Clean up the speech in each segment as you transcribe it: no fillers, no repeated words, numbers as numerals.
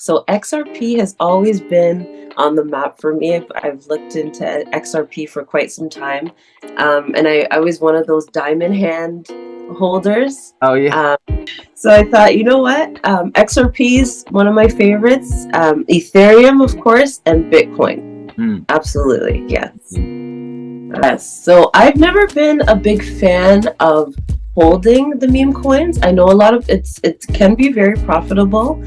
So XRP has always been on the map for me. I've looked into XRP for quite some time. And I was one of those diamond hand holders. Oh yeah. So I thought, you know what? XRP is one of my favorites. Ethereum, of course, and Bitcoin. Absolutely, yes. Yes. So I've never been a big fan of holding the meme coins. I know a lot of it can be very profitable.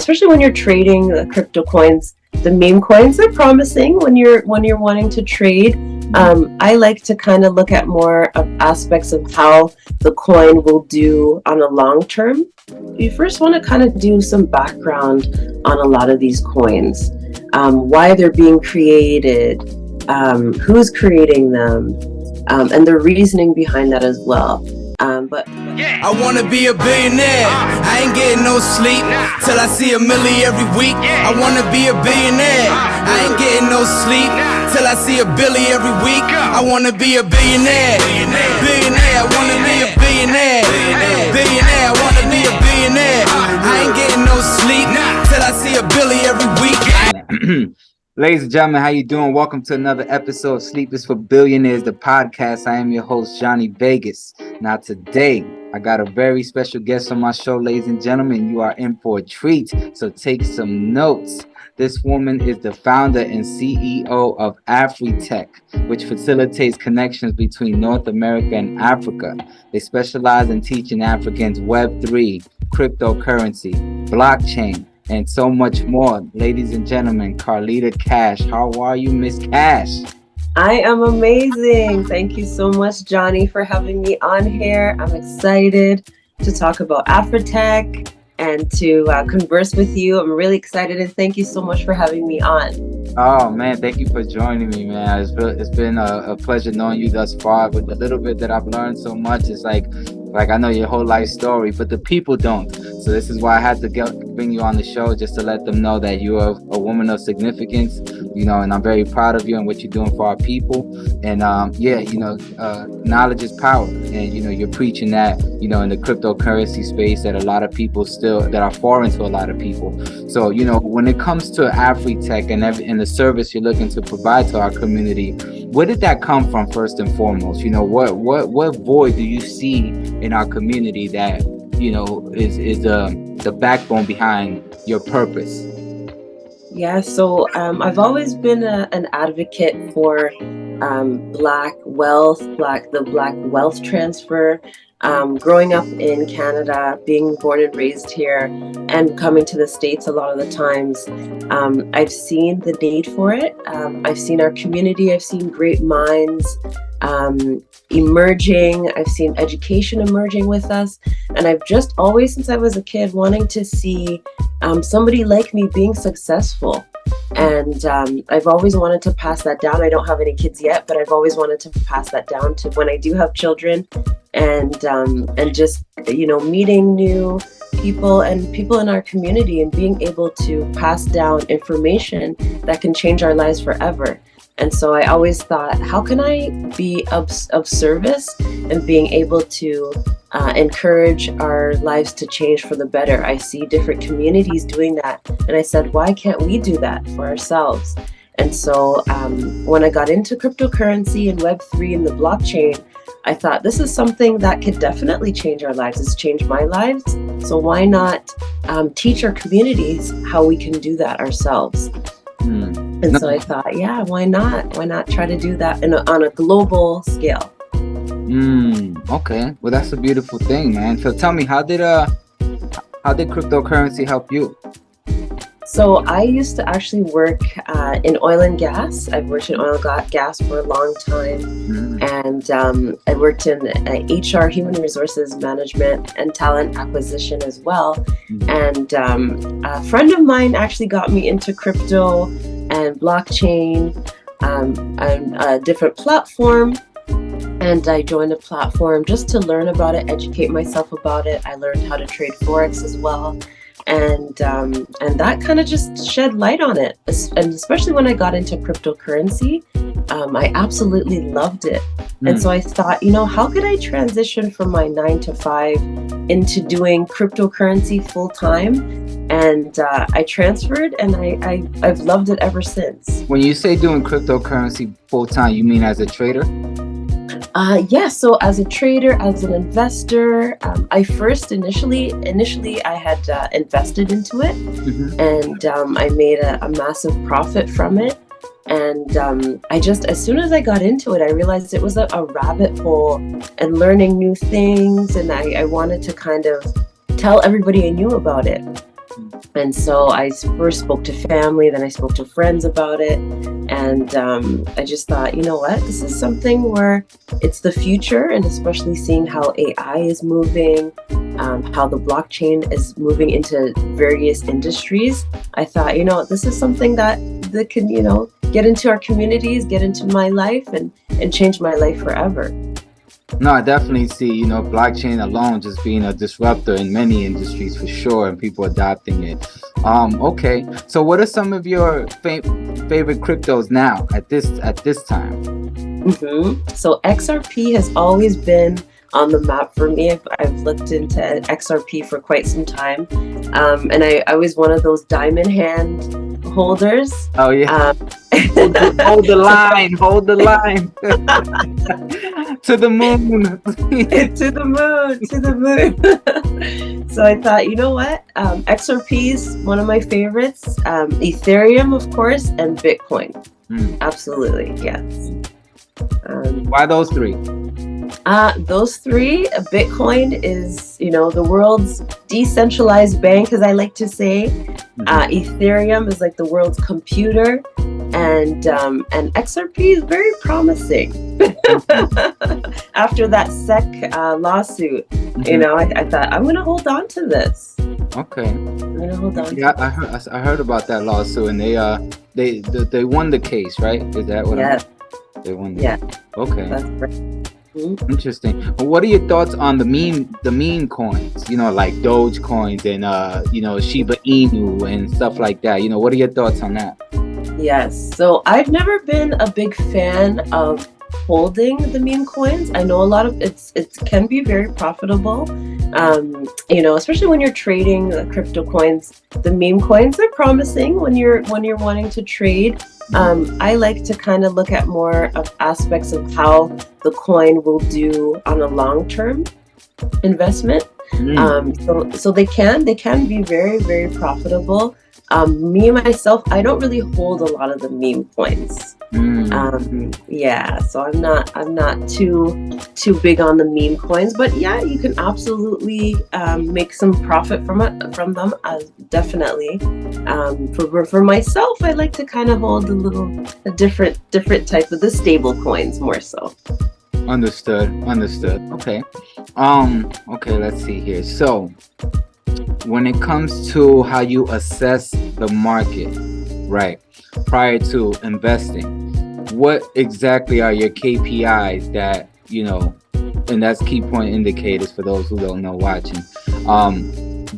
Especially when you're trading the crypto coins. The meme coins are promising when you're wanting to trade. I like to kind of look at more of aspects of how the coin will do on a long term. You first want to kind of do some background on a lot of these coins, why they're being created, who's creating them, and the reasoning behind that as well. I wanna be a billionaire. I ain't getting no sleep till I see $1 million every week. I wanna be a billionaire. I ain't getting no sleep till I see $1 billion every week. I wanna be a billionaire. Billionaire, I wanna be a billionaire. Billionaire, I wanna be a billionaire. I ain't getting no sleep till I see $1 billion every week. Ladies and gentlemen, how you doing? Welcome to another episode of Sleep is for Billionaires, the podcast. I am your host, Jonni Vegaz. Now today, I got a very special guest on my show, ladies and gentlemen. You are in for a treat, so take some notes. This woman is the founder and CEO of AfriTech, which facilitates connections between North America and Africa. They specialize in teaching Africans Web3, cryptocurrency, blockchain, and so much more. Ladies and gentlemen, CARLITA Cash. How are you, Miss Cash? I am amazing. Thank you so much, Johnny, for having me on here. I'm excited to talk about AfriTech and to converse with you. I'm really excited, and thank you so much for having me on. Oh man, thank you for joining me, man. It's been a pleasure knowing you thus far. But the little bit that I've learned so much is like I know your whole life story, but the people don't. So this is why I had to bring you on the show, just to let them know that you are a woman of significance, and I'm very proud of you and what you're doing for our people. And knowledge is power, and you're preaching that, in the cryptocurrency space that a lot of people that are foreign to a lot of people. So, when it comes to AfriTech and the service you're looking to provide to our community, where did that come from first and foremost? What void do you see in our community that is the backbone behind your purpose? Yeah, so I've always been an advocate for Black wealth transfer. Growing up in Canada, being born and raised here, and coming to the States a lot of the times, I've seen the need for it. I've seen our community, I've seen great minds emerging, I've seen education emerging with us, and I've just always, since I was a kid, wanting to see somebody like me being successful. And I've always wanted to pass that down. I don't have any kids yet, but I've always wanted to pass that down to when I do have children, and just meeting new people and people in our community and being able to pass down information that can change our lives forever. And so I always thought, how can I be of service and being able to encourage our lives to change for the better? I see different communities doing that, and I said, why can't we do that for ourselves? And so when I got into cryptocurrency and Web3 and the blockchain, I thought this is something that could definitely change our lives. It's changed my lives. So why not teach our communities how we can do that ourselves? And so I thought, yeah, why not? Why not try to do that on a global scale? Okay. Well, that's a beautiful thing, man. So tell me, how did cryptocurrency help you? So I used to actually work in oil and gas. I've worked in oil and gas for a long time. And I worked in HR, human resources management, and talent acquisition as well. And a friend of mine actually got me into crypto and blockchain, and a different platform. And I joined a platform just to learn about it, educate myself about it. I learned how to trade Forex as well. And that kind of just shed light on it. And especially when I got into cryptocurrency, I absolutely loved it. And so I thought, how could I transition from my 9 to 5 into doing cryptocurrency full time, and I transferred, and I've loved it ever since. When you say doing cryptocurrency full time, you mean as a trader? Yeah, so as a trader, as an investor, I first initially I had invested into it, and I made a massive profit from it. And I just, as soon as I got into it, I realized it was a rabbit hole and learning new things. And I wanted to kind of tell everybody I knew about it. And so I first spoke to family, then I spoke to friends about it. And I just thought, you know what, this is something where it's the future, and especially seeing how AI is moving, how the blockchain is moving into various industries. I thought, you know, this is something that can, you know, get into our communities, get into my life, and change my life forever. No, I definitely see, you know, blockchain alone just being a disruptor in many industries for sure, and people adopting it. Okay, so what are some of your favorite cryptos now at this time? So XRP has always been on the map for me. I've looked into XRP for quite some time, and I was one of those diamond hand holders. Oh yeah. Hold the line. Hold the line. To the moon. To the moon. So I thought, you know what? XRP is one of my favorites. Ethereum, of course, and Bitcoin. Absolutely, yes. Why those three? Those three. Bitcoin is, you know, the world's decentralized bank, as I like to say. Ethereum is like the world's computer, and XRP is very promising. After that SEC lawsuit, you know, I thought I'm gonna hold on to this. Okay. I'm gonna hold on. Yeah, I heard about that lawsuit, and they won the case, right? Is that what? Yeah. They won. Yeah. Okay. That's right. Interesting. What are your thoughts on the meme coins? You know, like Doge coins and you know, Shiba Inu and stuff like that. You know, what are your thoughts on that? Yes. So I've never been a big fan of holding the meme coins. I know a lot of it can be very profitable. You know, especially when you're trading crypto coins. The meme coins, they're promising when you're wanting to trade. I like to kind of look at more of aspects of how the coin will do on a long-term investment. So they can be very, very profitable. Me myself, I don't really hold a lot of the meme coins. Yeah, so I'm not too big on the meme coins, but yeah, you can absolutely make some profit from them. Definitely. For myself, I like to kind of hold a different type of the stable coins more so. Understood. Okay. Okay, let's see here. So when it comes to how you assess the market, right, prior to investing, what exactly are your KPIs that, you know, and that's key point indicators for those who don't know watching,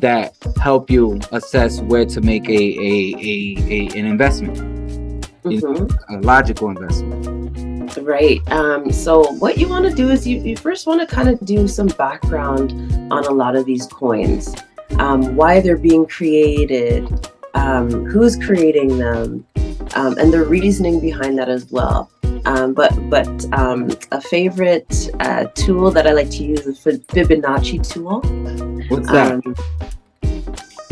that help you assess where to make an investment, a logical investment? Right. So what you want to do is you first want to kind of do some background on a lot of these coins, why they're being created, who's creating them, and the reasoning behind that as well. But a favorite tool that I like to use is the Fibonacci tool. What's that?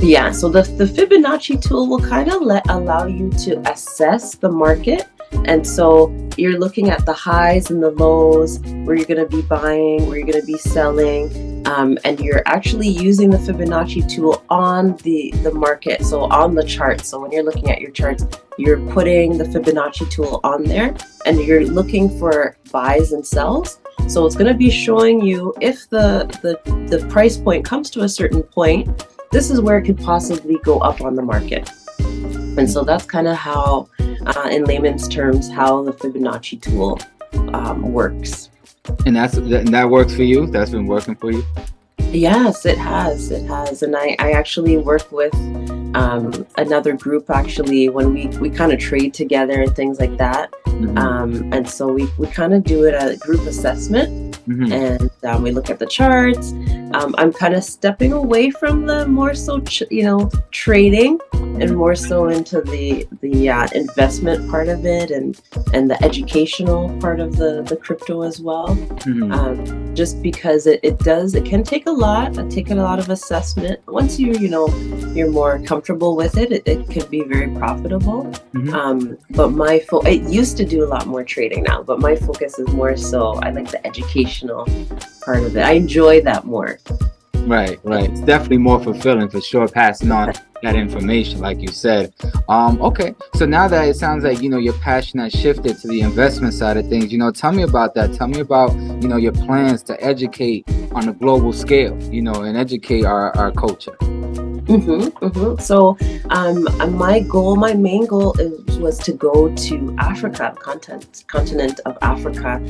Yeah, so the Fibonacci tool will kind of allow you to assess the market. And so you're looking at the highs and the lows, where you're going to be buying, where you're going to be selling, and you're actually using the Fibonacci tool on the market, so on the chart. So when you're looking at your charts, you're putting the Fibonacci tool on there, and you're looking for buys and sells. So it's going to be showing you if the price point comes to a certain point, this is where it could possibly go up on the market. And so that's kind of how, in layman's terms, how the Fibonacci tool works. And that works for you? That's been working for you? Yes, it has. It has. And I actually work with another group actually when we kind of trade together and things like that. And so we kind of do it a group assessment, and we look at the charts. I'm kind of stepping away from the more so, trading, and more so into the investment part of it, and the educational part of the crypto as well. Just because it can take a lot of assessment. Once you're more comfortable with it, it can be very profitable. But it used to do a lot more trading now, but my focus is more so, I like the educational part of it. I enjoy that more. Right. It's definitely more fulfilling for sure, passing on that information, like you said. Okay, so now that it sounds like your passion has shifted to the investment side of things, tell me about that. Tell me about your plans to educate on a global scale, and educate our culture. So my main goal was to go to Africa, continent of Africa,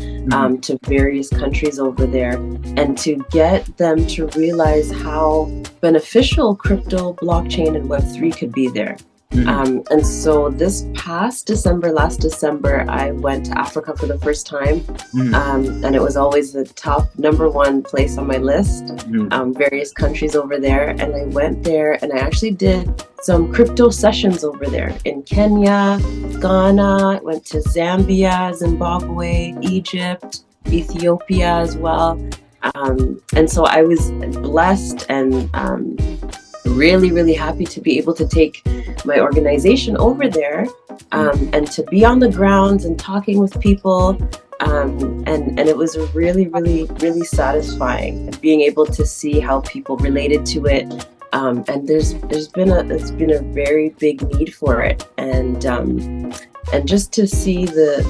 to various countries over there, and to get them to realize how beneficial crypto, blockchain, and Web3 could be there. And so this last December, I went to Africa for the first time, and it was always the top #1 place on my list, various countries over there. And I went there and I actually did some crypto sessions over there in Kenya, Ghana, went to Zambia, Zimbabwe, Egypt, Ethiopia as well. And so I was blessed and really, really happy to be able to take my organization over there, and to be on the grounds and talking with people. And it was really, really, really satisfying being able to see how people related to it. And it's been a very big need for it. And just to see the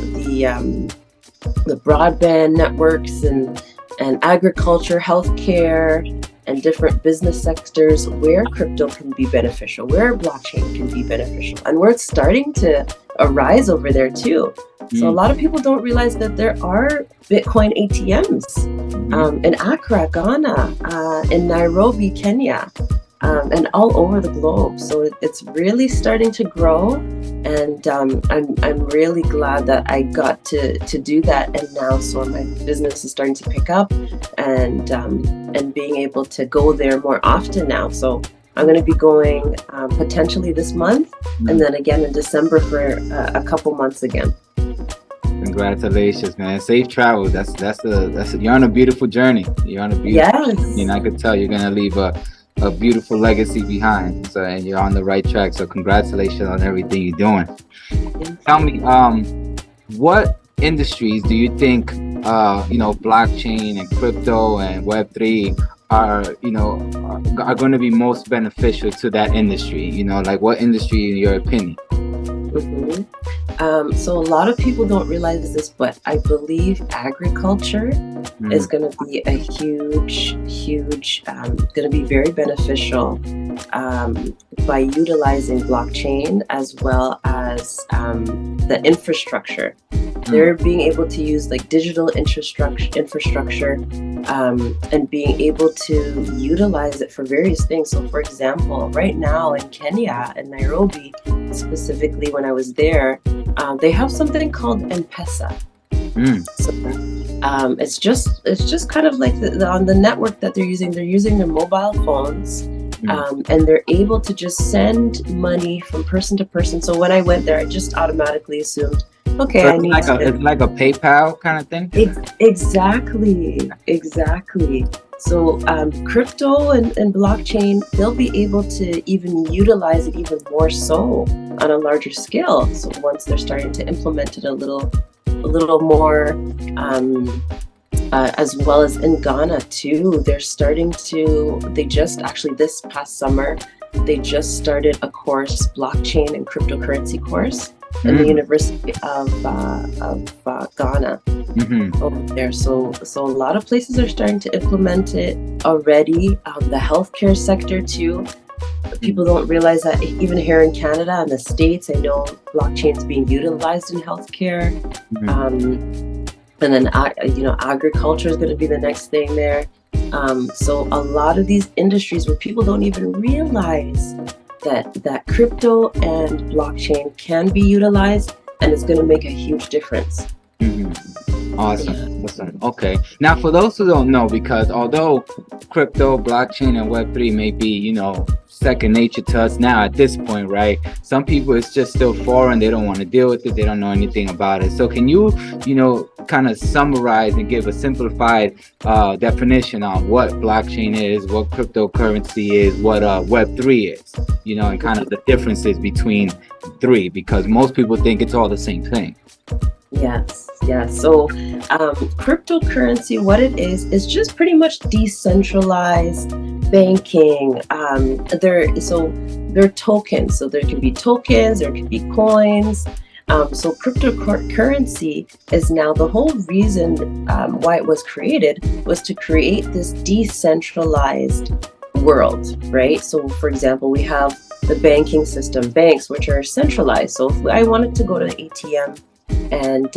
broadband networks and agriculture, healthcare, and different business sectors where crypto can be beneficial, where blockchain can be beneficial, and where it's starting to arise over there too. So a lot of people don't realize that there are Bitcoin ATMs in Accra, Ghana, in Nairobi, Kenya, and all over the globe. So it's really starting to grow, and I'm really glad that I got to do that. And now, so my business is starting to pick up, and being able to go there more often now. So I'm going to be going potentially this month, and then again in December for a couple months again. Congratulations, man. Safe travels. That's you're on a beautiful journey. You're on a beautiful journey, and I could tell you're gonna leave a beautiful legacy behind. So, and you're on the right track. So congratulations on everything you're doing. Tell me, what industries do you think blockchain and crypto and Web3 are going to be most beneficial to that industry? Like what industry in your opinion? So a lot of people don't realize this, but I believe agriculture is going to be a huge, going to be very beneficial by utilizing blockchain as well as the infrastructure. They're being able to use like digital infrastructure and being able to utilize it for various things. So for example, right now in Kenya and Nairobi, specifically when I was there, they have something called M-Pesa. So it's just kind of like on the network that they're using their mobile phones, and they're able to just send money from person to person. So when I went there, I just automatically assumed, okay, so it's like a PayPal kind of thing? Exactly. So crypto and blockchain, they'll be able to even utilize it even more so on a larger scale. So once they're starting to implement it a little more, as well as in Ghana too, they just actually this past summer, they just started a course, blockchain and cryptocurrency course in the University of Ghana over there. So a lot of places are starting to implement it already. The healthcare sector too. People don't realize that even here in Canada and the States, I know blockchain is being utilized in healthcare. And then agriculture is going to be the next thing there. So a lot of these industries where people don't even realize that crypto and blockchain can be utilized, and it's going to make a huge difference. Awesome. Okay. Now, for those who don't know, because although crypto, blockchain, and Web3 may be, second nature to us now at this point, right? Some people, it's just still foreign. They don't want to deal with it. They don't know anything about it. So can you, kind of summarize and give a simplified definition on what blockchain is, what cryptocurrency is, what Web3 is, and kind of the differences between three, because most people think it's all the same thing. Yes. So cryptocurrency, what it is just pretty much decentralized banking. They're tokens. So there can be tokens, there can be coins. So cryptocurrency is now, the whole reason why it was created was to create this decentralized world, right? So for example, we have the banking system, banks, which are centralized. So if I wanted to go to the ATM and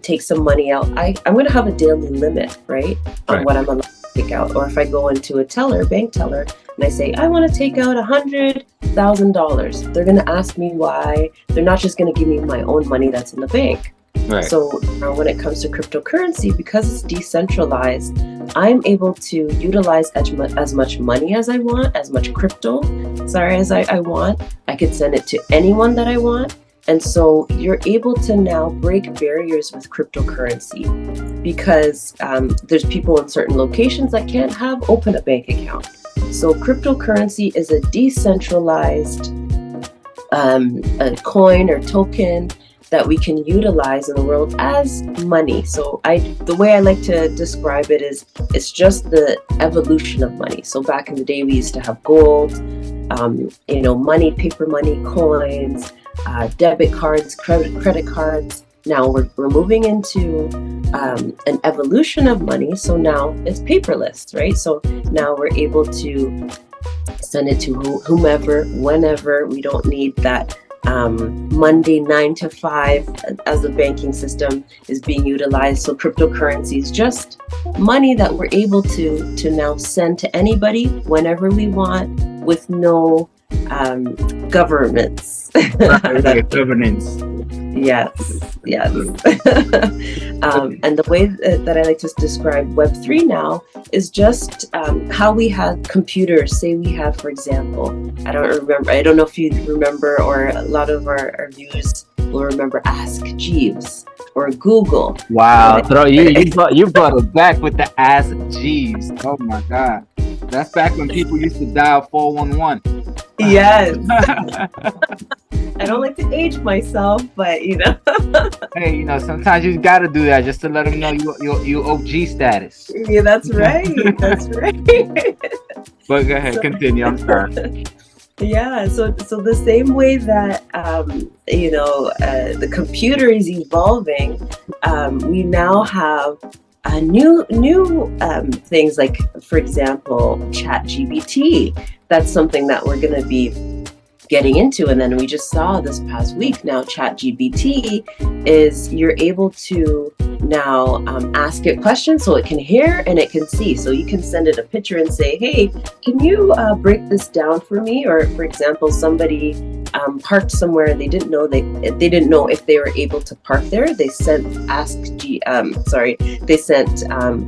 take some money out, I'm going to have a daily limit, right, on what I'm allowed to take out. Or if I go into a bank teller, and I say I want to take out $100,000, they're going to ask me why. They're not just going to give me my own money that's in the bank. Right. So when it comes to cryptocurrency, because it's decentralized, I'm able to utilize as much money as I want, as much crypto, as I want. I could send it to anyone that I want. And so you're able to now break barriers with cryptocurrency, because there's people in certain locations that can't open a bank account. So cryptocurrency is a decentralized a coin or token that we can utilize in the world as money. So the way I like to describe it is, it's just the evolution of money. So back in the day, we used to have gold, money, paper money, coins, debit cards, credit cards. Now we're moving into an evolution of money. So now it's paperless, right? So now we're able to send it to whomever, whenever. We don't need that Monday 9 to 5 as the banking system is being utilized. So cryptocurrency is just money that we're able to now send to anybody whenever we want, with no governments. Governance. Yes. And the way that I like to describe Web3 now is just how we had computers. Say we have, for example, I don't know if you remember, or a lot of our viewers will remember Ask Jeeves or Google. Wow, you brought it back with the Ask Jeeves. Oh my God. That's back when people used to dial 411. Yes. I don't like to age myself, but Hey, sometimes you gotta do that just to let them know you OG status. Yeah, that's right. That's right. But go ahead, continue. I'm sorry. Yeah, so the same way that the computer is evolving, we now have new things like, for example, ChatGPT. That's something that we're going to be getting into. And then we just saw this past week now, ChatGPT is, you're able to now ask it questions, so it can hear and it can see. So you can send it a picture and say, hey, can you break this down for me? Or for example, somebody parked somewhere, they didn't know if they were able to park there. They sent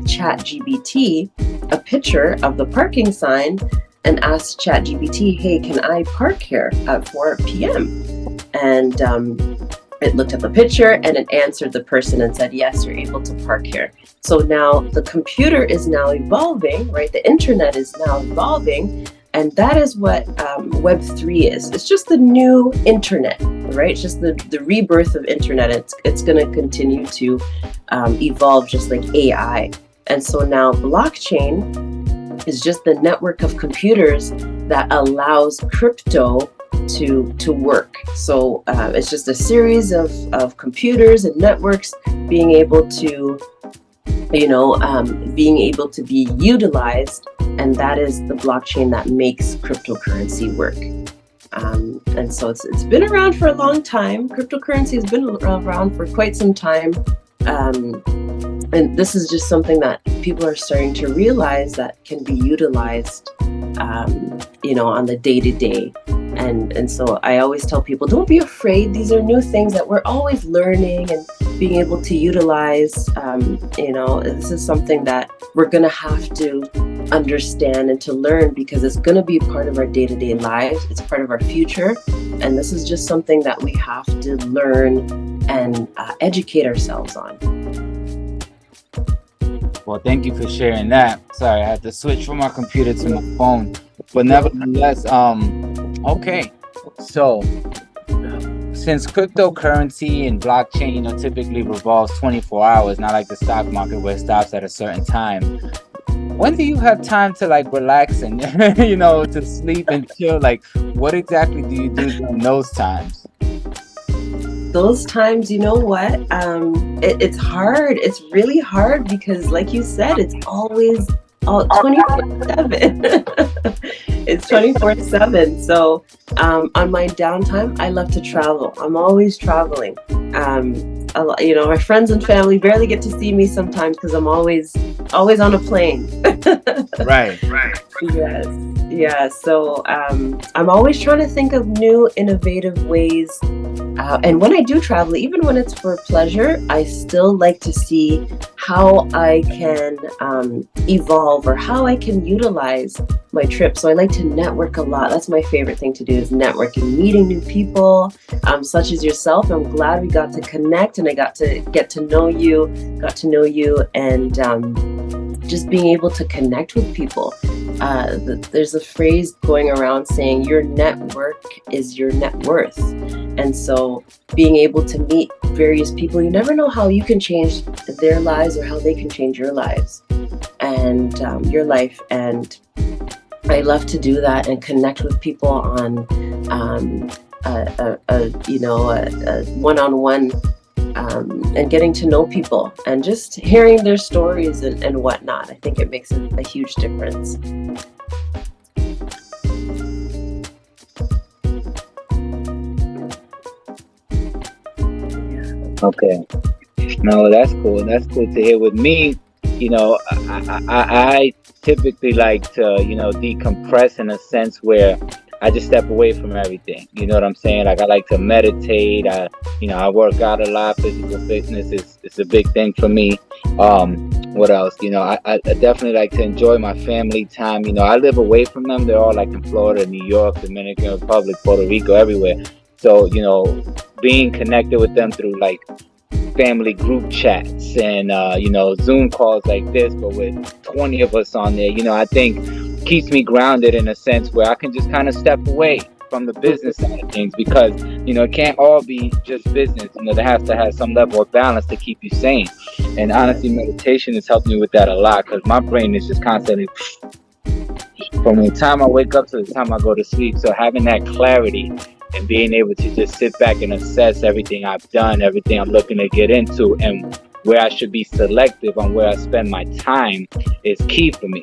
ChatGPT a picture of the parking sign and asked ChatGPT, hey, can I park here at 4 p.m.? And it looked at the picture and it answered the person and said, yes, you're able to park here. So now the computer is now evolving, right? The internet is now evolving. And that is what Web3 is. It's just the new internet, right? It's just the rebirth of internet. It's going to continue to evolve just like AI. And so now blockchain is just the network of computers that allows crypto to work. So it's just a series of computers and networks being able to be utilized, and that is the blockchain that makes cryptocurrency work. And so it's been around for a long time. Cryptocurrency has been around for quite some time. and this is just something that people are starting to realize that can be utilized, on the day to day. And so I always tell people, don't be afraid. These are new things that we're always learning and being able to utilize. This is something that we're going to have to understand and to learn, because it's going to be part of our day-to-day lives. It's part of our future. And this is just something that we have to learn and educate ourselves on. Well, thank you for sharing that. Sorry, I had to switch from my computer to my phone. But nevertheless, okay. So since cryptocurrency and blockchain, typically revolves 24 hours, not like the stock market where it stops at a certain time, when do you have time to relax and, to sleep and chill? What exactly do you do during those times? Those times, you know what? It's hard. It's really hard because, like you said, it's always 24/7. It's 24/7. So on my downtime, I love to travel. I'm always traveling. My friends and family barely get to see me sometimes because I'm always on a plane. Right. Yes. Yeah. So I'm always trying to think of new, innovative ways. And when I do travel, even when it's for pleasure, I still like to see how I can evolve or how I can utilize my trip. So I like to network a lot. That's my favorite thing to do, is networking, meeting new people, such as yourself. I'm glad we got to connect and I got to get to know you, and just being able to connect with people. There's a phrase going around saying your network is your net worth. And so being able to meet various people, you never know how you can change their lives or how they can change your lives and your life. And I love to do that and connect with people on a one-on-one, and getting to know people and just hearing their stories and whatnot. I think it makes a huge difference. Okay. No, that's cool. That's cool to hear. With me, I typically like to, decompress in a sense where I just step away from everything. You know what I'm saying? I like to meditate. I work out a lot. Physical fitness is a big thing for me. What else? I definitely like to enjoy my family time. I live away from them. They're all in Florida, New York, Dominican Republic, Puerto Rico, everywhere. So, being connected with them through family group chats and, Zoom calls like this, but with 20 of us on there, I think keeps me grounded in a sense where I can just kind of step away from the business side of things, because, it can't all be just business. There has to have some level of balance to keep you sane. And honestly, meditation has helped me with that a lot, because my brain is just constantly from the time I wake up to the time I go to sleep. So having that clarity and being able to just sit back and assess everything I've done, everything I'm looking to get into, and where I should be selective on where I spend my time is key for me,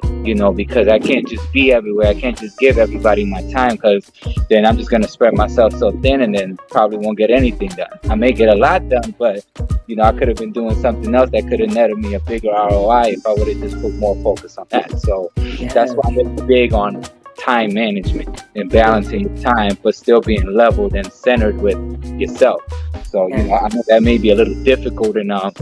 because I can't just be everywhere. I can't just give everybody my time, because then I'm just going to spread myself so thin and then probably won't get anything done. I may get a lot done, but, I could have been doing something else that could have netted me a bigger ROI if I would have just put more focus on that. So That's why I'm really big on time management and balancing your time, but still being leveled and centered with yourself. So, I know that may be a little difficult in just,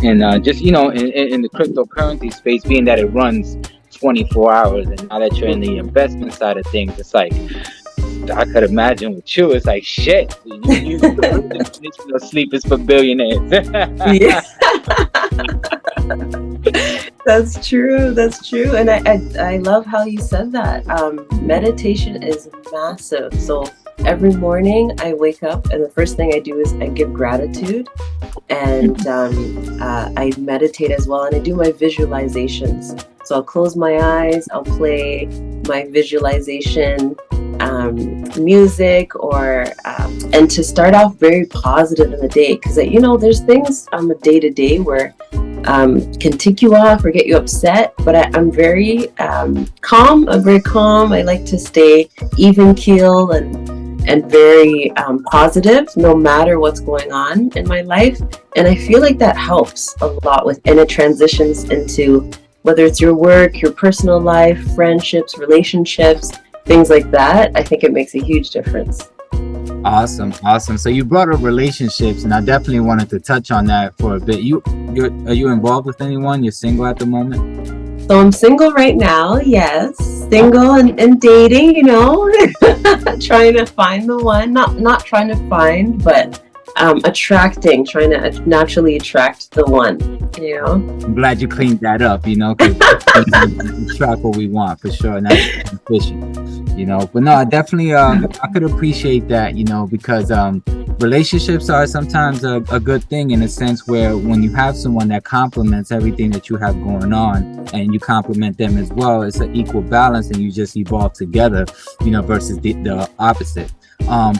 in the cryptocurrency space, being that it runs 24 hours. And now that you're in the investment side of things, it's I could imagine with you, it's shit. Sleep is for billionaires. Yeah. That's true. And I love how you said that. Meditation is massive. So every morning I wake up and the first thing I do is I give gratitude, and I meditate as well, and I do my visualizations. So I'll close my eyes, I'll play my visualization music, or and to start off very positive in the day, because there's things on the day-to-day where can tick you off or get you upset, but I'm very calm. I like to stay even keel and and very positive no matter what's going on in my life. And I feel like that helps a lot and it transitions into whether it's your work, your personal life, friendships, relationships, things like that. I think it makes a huge difference. Awesome. So you brought up relationships, and I definitely wanted to touch on that for a bit. Are you involved with anyone? You're single at the moment? So I'm single right now, yes. Single and dating, trying to find the one. Not trying to find, but attracting, trying to naturally attract the one, I'm glad you cleaned that up, because we attract what we want for sure, and that's efficient, But no, I definitely, I could appreciate that, because relationships are sometimes a good thing in a sense where when you have someone that complements everything that you have going on and you complement them as well, it's an equal balance and you just evolve together, versus the opposite.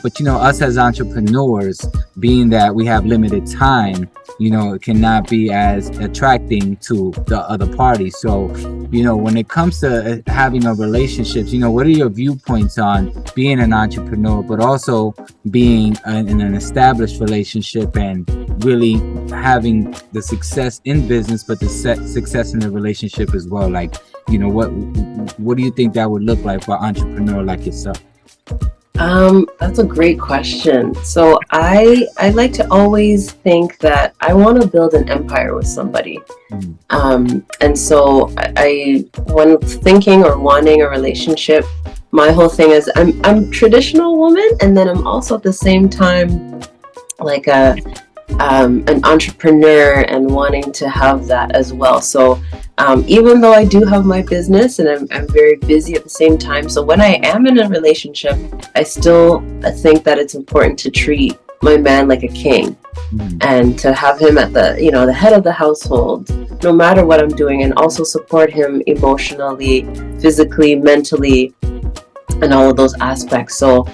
But us as entrepreneurs, being that we have limited time, it cannot be as attracting to the other party. So, when it comes to having a relationship, what are your viewpoints on being an entrepreneur, but also being in an established relationship and really having the success in business, but the success in the relationship as well? Like, what do you think that would look like for an entrepreneur like yourself? That's a great question. So I like to always think that I want to build an empire with somebody. And so I when thinking or wanting a relationship, my whole thing is I'm traditional woman, and then I'm also at the same time like an entrepreneur and wanting to have that as well. So even though I do have my business and I'm very busy at the same time, so when I am in a relationship, I think that it's important to treat my man like a king, and to have him at the head of the household, no matter what I'm doing, and also support him emotionally, physically, mentally, and all of those aspects. So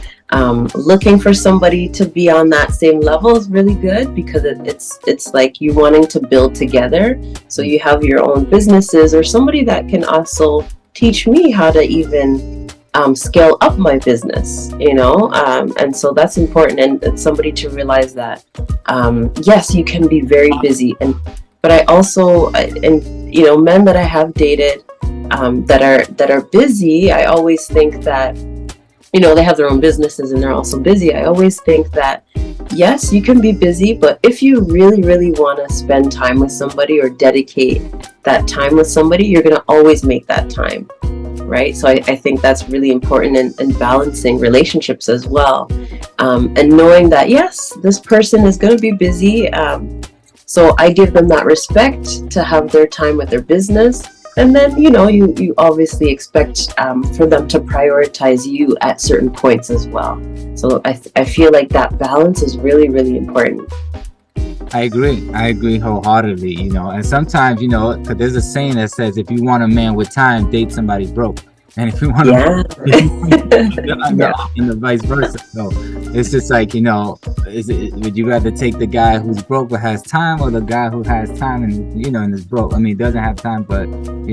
looking for somebody to be on that same level is really good, because it's like you wanting to build together. So you have your own businesses, or somebody that can also teach me how to even scale up my business, and so that's important, and somebody to realize that yes, you can be very busy, but I also men that I have dated that are busy, I always think that they have their own businesses and they're also busy. I always think that, yes, you can be busy, but if you really, really want to spend time with somebody or dedicate that time with somebody, you're going to always make that time, right? So I think that's really important in balancing relationships as well. And knowing that, yes, this person is going to be busy. So I give them that respect to have their time with their business. And then, you obviously expect for them to prioritize you at certain points as well. So I feel like that balance is really, really important. I agree wholeheartedly, and sometimes, because there's a saying that says, if you want a man with time, date somebody broke. And if you want to, and vice versa. So it's just like, would you rather take the guy who's broke but has time, or the guy who has time and is broke? I mean, doesn't have time but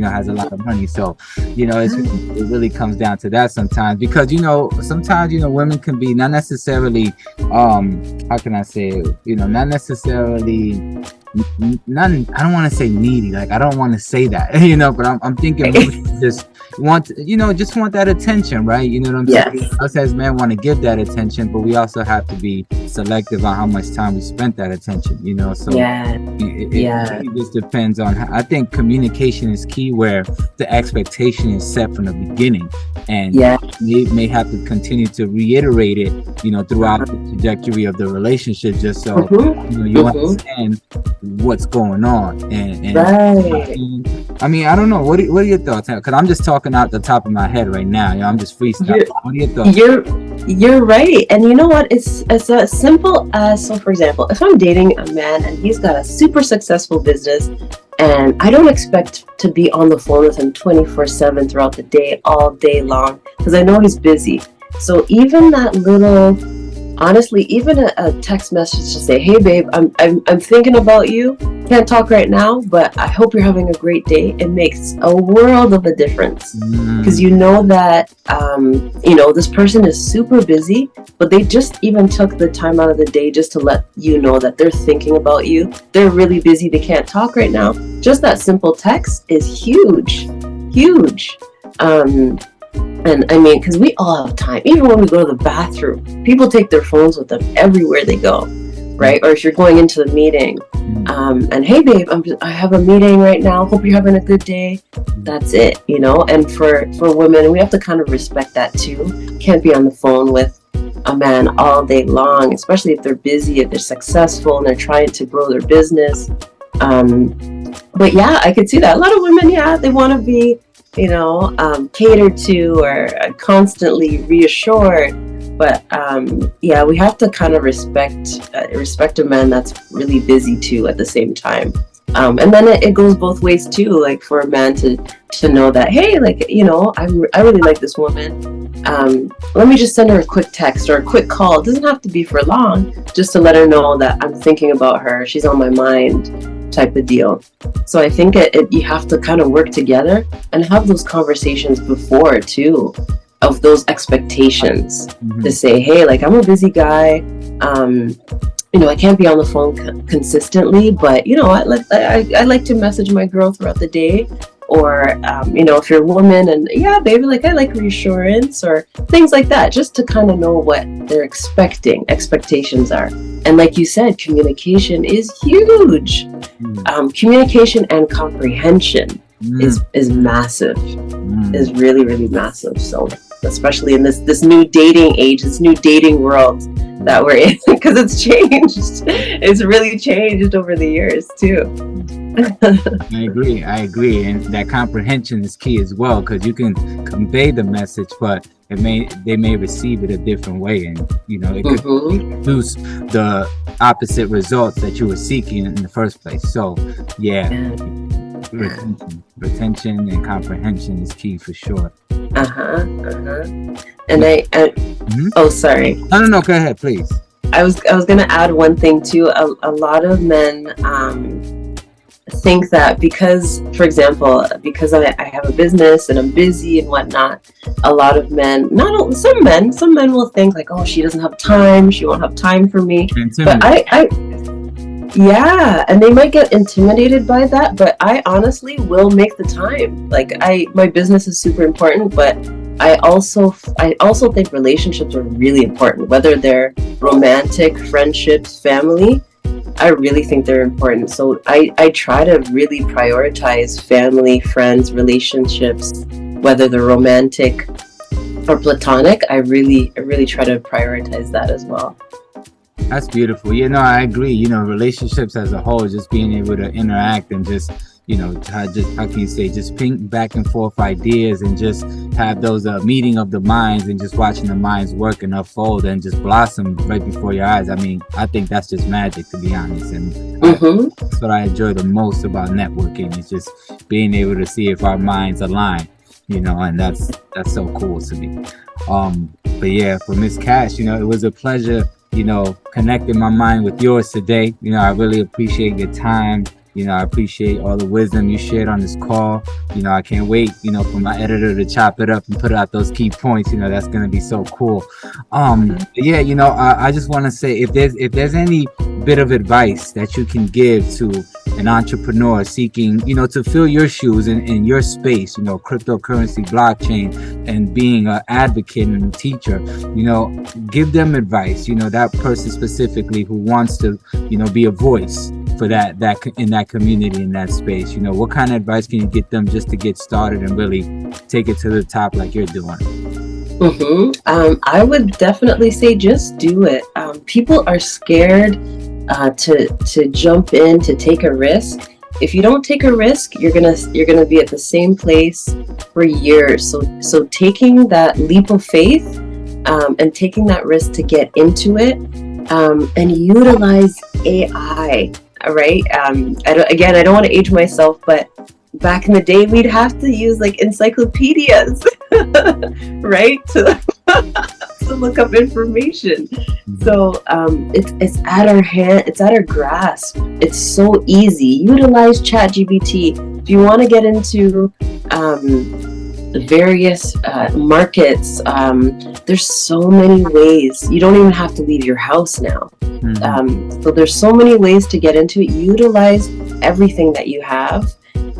has a lot of money. So it really comes down to that sometimes, because sometimes women can be not necessarily how can I say it? Not necessarily I don't want to say needy, like I don't want to say that, but I'm thinking just want that attention, right? You know what I'm saying? Yes. Us as men want to give that attention, but we also have to be selective on how much time we spend that attention, so it really just depends on I think communication is key, where the expectation is set from the beginning, and you may have to continue to reiterate it throughout the trajectory of the relationship, just so you understand what's going on. And right. I mean, I don't know, what are your thoughts? Because I'm just talking out the top of my head right now. I'm just freestyling. What are your thoughts? You're right. And you know what? It's as simple as, so for example, if I'm dating a man and he's got a super successful business, and I don't expect to be on the phone with him 24/7 throughout the day, all day long, because I know he's busy. So even that little, honestly, even a text message to say, hey babe, I'm thinking about you. can't talk right now, but I hope you're having a great day. It makes a world of a difference because you know that, this person is super busy, but they just even took the time out of the day just to let you know that they're thinking about you. They're really busy. They can't talk right now. Just that simple text is huge, huge. And I mean, because we all have time. Even when we go to the bathroom, people take their phones with them everywhere they go, right? Or if you're going into the meeting, and hey, babe, I have a meeting right now. Hope you're having a good day. That's it, And for women, we have to kind of respect that too. Can't be on the phone with a man all day long, especially if they're busy, if they're successful, and they're trying to grow their business. But yeah, I could see that. A lot of women, they want to be catered to or constantly reassured, but we have to kind of respect a man that's really busy too at the same time, and then it goes both ways too, like for a man to know that, hey, like, I really like this woman, let me just send her a quick text or a quick call. It doesn't have to be for long, just to let her know that I'm thinking about her, she's on my mind, type of deal. So I think you have to kind of work together and have those conversations before too, of those expectations, to say, hey, like, I'm a busy guy, I can't be on the phone consistently, but I like to message my girl throughout the day. Or if you're a woman and baby, like, I like reassurance or things like that, just to kind of know what their expectations are. And like you said, communication is huge. Communication and comprehension is massive, is really, really massive. So especially in this new dating age, this new dating world that we're in, because it's really changed over the years too. I agree, and that comprehension is key as well, because you can convey the message, but they may receive it a different way, and it could produce the opposite results that you were seeking in the first place. So retention and comprehension is key for sure. And oh, sorry. No, go ahead, please. I was gonna add one thing too. A lot of men think that because, for example, because I have a business and I'm busy and whatnot, a lot of men, some men will think like, oh, she doesn't have time, she won't have time for me. But and they might get intimidated by that, but I honestly will make the time. Like, my business is super important, but I also think relationships are really important, whether they're romantic, friendships, family. I really think they're important. So I try to really prioritize family, friends, relationships, whether they're romantic or platonic. I really try to prioritize that as well. That's beautiful. I agree. Relationships as a whole, just being able to interact and just, how can you say, just ping back and forth ideas and just have those meeting of the minds and just watching the minds work and unfold and just blossom right before your eyes. I mean, I think that's just magic, to be honest. And that's what I enjoy the most about networking. It's just being able to see if our minds align, and that's so cool to me. But yeah, for Miss Cash, it was a pleasure, connecting my mind with yours today. I really appreciate your time. I appreciate all the wisdom you shared on this call. I can't wait, for my editor to chop it up and put out those key points. That's going to be so cool. I just want to say, if there's any bit of advice that you can give to an entrepreneur seeking, to fill your shoes in your space, cryptocurrency, blockchain, and being an advocate and a teacher, give them advice, that person specifically who wants to, be a voice for that in that community, in that space. What kind of advice can you get them just to get started and really take it to the top like you're doing? I would definitely say just do it. People are scared to jump in, to take a risk. If you don't take a risk, you're gonna be at the same place for years. So taking that leap of faith and taking that risk to get into it, and utilize AI. Right? I don't want to age myself, but back in the day, we'd have to use like encyclopedias, right, to look up information. So it's at our hand, it's at our grasp. It's so easy. Utilize ChatGPT. If you want to get into various markets, there's so many ways. You don't even have to leave your house now. So there's so many ways to get into it. Utilize everything that you have,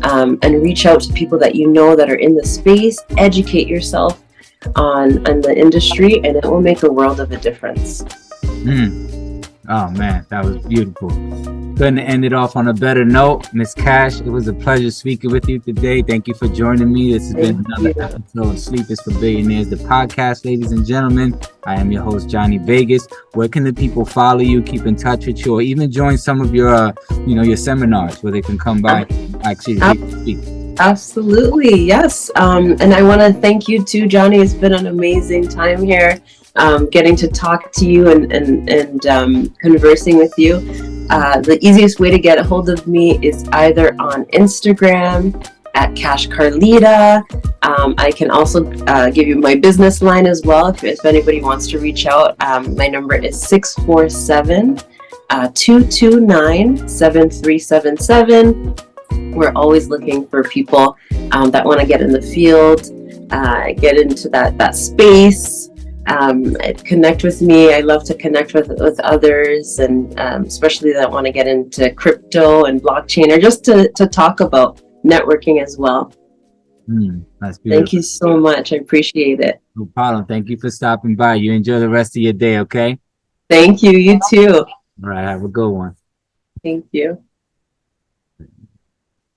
and reach out to people that you know that are in the space. Educate yourself on the industry, and it will make a world of a difference. Oh man, that was beautiful. Couldn't end it off on a better note. Miss Cash, it was a pleasure speaking with you today. Thank you for joining me. This has been another episode of Sleep is for Billionaires, the podcast, ladies and gentlemen. I am your host, Jonni Vegaz. Where can the people follow you, keep in touch with you, or even join some of your, your seminars where they can come by and actually speak? Absolutely, yes. And I want to thank you too, Jonni. It's been an amazing time here, getting to talk to you and conversing with you. The easiest way to get a hold of me is either on Instagram at Cash Carlita. I can also give you my business line as well if anybody wants to reach out. My number is 647-229-7377. We're always looking for people that want to get in the field, get into that space, connect with me. I love to connect with others, and especially that want to get into crypto and blockchain, or just to talk about networking as well. That's beautiful. Thank you so much. I appreciate it. No problem. Thank you for stopping by. You enjoy the rest of your day, okay? Thank you. You too. All right. Have a good one. Thank you.